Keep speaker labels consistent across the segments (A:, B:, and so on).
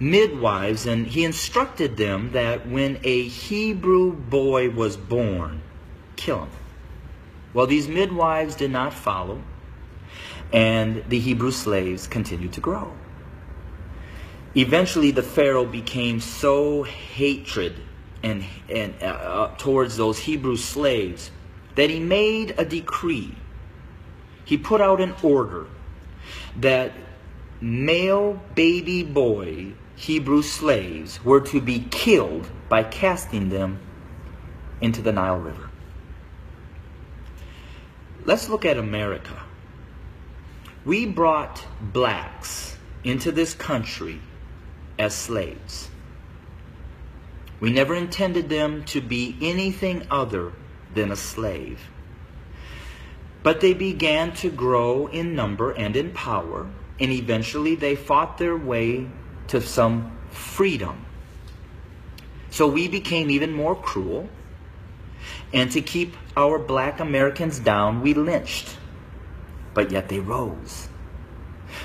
A: midwives, and he instructed them that when a Hebrew boy was born, kill him. Well, these midwives did not follow, and the Hebrew slaves continued to grow. Eventually, the Pharaoh became so hatred towards those Hebrew slaves that he made a decree. He put out an order that male baby boy Hebrew slaves were to be killed by casting them into the Nile River. Let's look at America. We brought blacks into this country as slaves. We never intended them to be anything other than a slave. But they began to grow in number and in power, and eventually they fought their way to some freedom. So we became even more cruel, and to keep our black Americans down, we lynched. But yet they rose.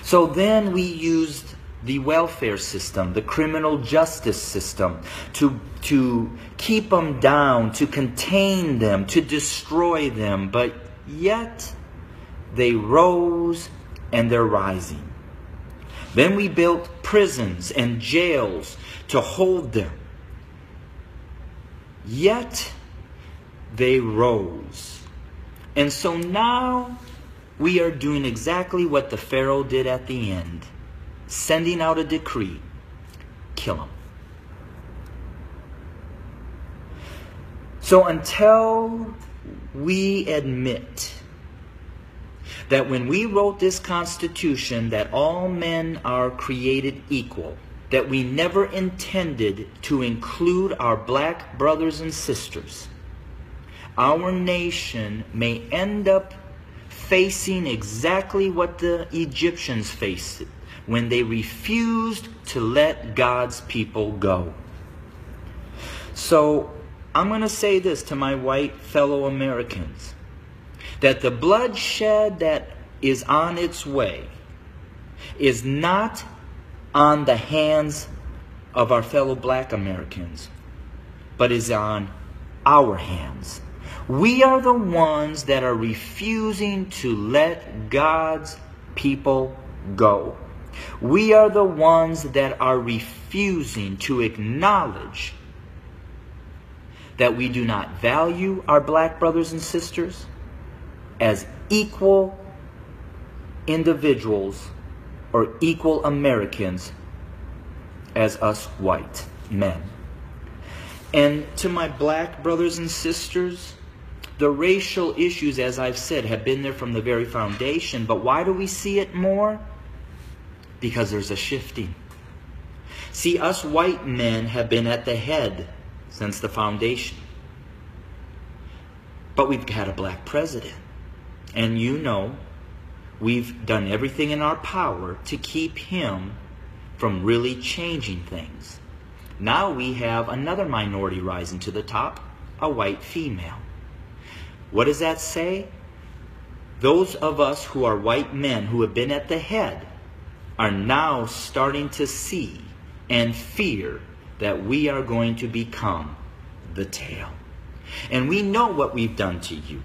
A: So then we used the welfare system, the criminal justice system, to keep them down, to contain them, to destroy them. But yet they rose, and they're rising. Then we built prisons and jails to hold them. Yet they rose. And so now we are doing exactly what the Pharaoh did at the end, sending out a decree: kill them. So until we admit that when we wrote this Constitution that all men are created equal, that we never intended to include our black brothers and sisters, our nation may end up facing exactly what the Egyptians faced when they refused to let God's people go. So I'm going to say this to my white fellow Americans, that the bloodshed that is on its way is not on the hands of our fellow black Americans, but is on our hands. We are the ones that are refusing to let God's people go. We are the ones that are refusing to acknowledge that we do not value our black brothers and sisters as equal individuals or equal Americans as us white men. And to my black brothers and sisters, the racial issues, as I've said, have been there from the very foundation. But why do we see it more? Because there's a shifting. See, us white men have been at the head since the foundation. But we've had a black president. And you know, we've done everything in our power to keep him from really changing things. Now we have another minority rising to the top, a white female. What does that say? Those of us who are white men who have been at the head are now starting to see and fear that we are going to become the tail. And we know what we've done to you.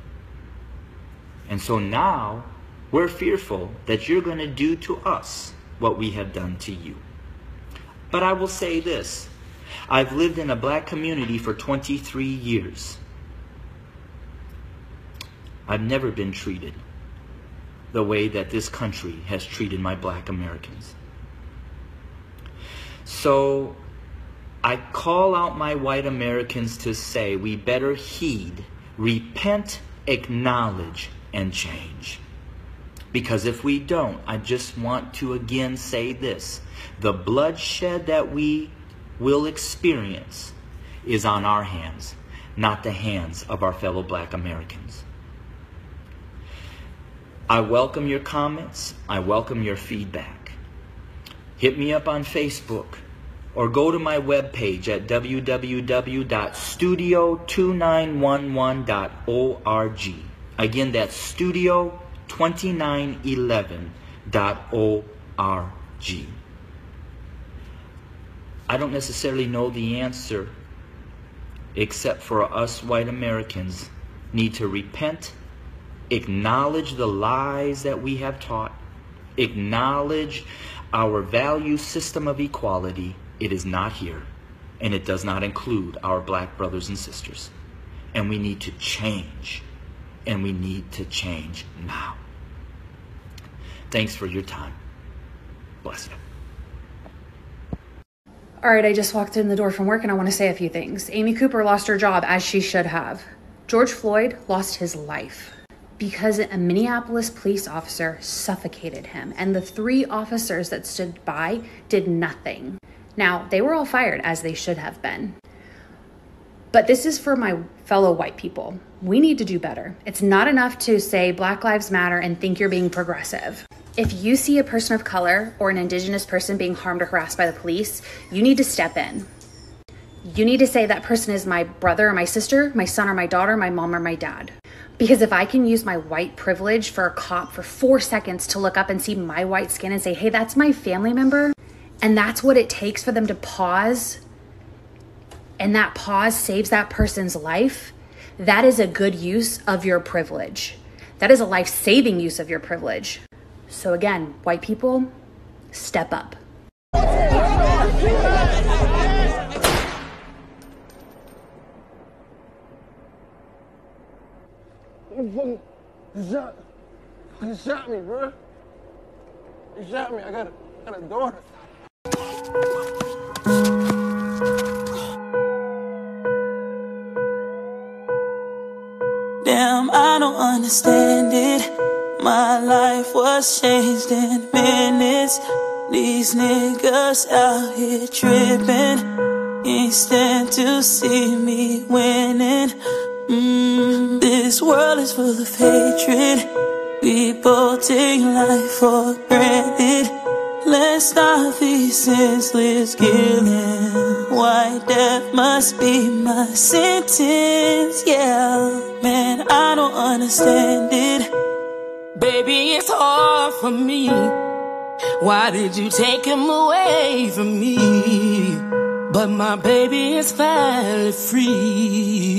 A: And so now we're fearful that you're going to do to us what we have done to you. But I will say this. I've lived in a black community for 23 years. I've never been treated the way that this country has treated my black Americans. So I call out my white Americans to say we better heed, repent, acknowledge, and change. Because if we don't, I just want to again say this. The bloodshed that we will experience is on our hands, not the hands of our fellow black Americans. I welcome your comments. I welcome your feedback. Hit me up on Facebook or go to my webpage at www.studio2911.org. Again, that's studio2911.org. I don't necessarily know the answer, except for us white Americans need to repent, acknowledge the lies that we have taught, acknowledge our value system of equality. It is not here, and it does not include our black brothers and sisters. And we need to change, and we need to change now. Thanks for your time. Bless you.
B: All right, I just walked in the door from work and I want to say a few things. Amy Cooper lost her job, as she should have. George Floyd lost his life because a Minneapolis police officer suffocated him, and the 3 officers that stood by did nothing. Now, they were all fired, as they should have been. But this is for my fellow white people. We need to do better. It's not enough to say Black Lives Matter and think you're being progressive. If you see a person of color or an indigenous person being harmed or harassed by the police, you need to step in. You need to say that person is my brother or my sister, my son or my daughter, my mom or my dad. Because if I can use my white privilege for a cop for 4 seconds to look up and see my white skin and say, hey, that's my family member, and that's what it takes for them to pause, and that pause saves that person's life, that is a good use of your privilege. That is a life-saving use of your privilege. So again, white people, step up.
C: You shot me, bro. You shot me. I got a daughter.
D: Damn, I don't understand it. My life was changed in minutes. These niggas out here tripping. Instant to see me winning. This world is full of hatred. People take life for granted. Let's stop these senseless killing. White death must be my sentence. Yeah, man, I don't understand it.
E: Baby, it's hard for me. Why did you take him away from me? But my baby is finally free.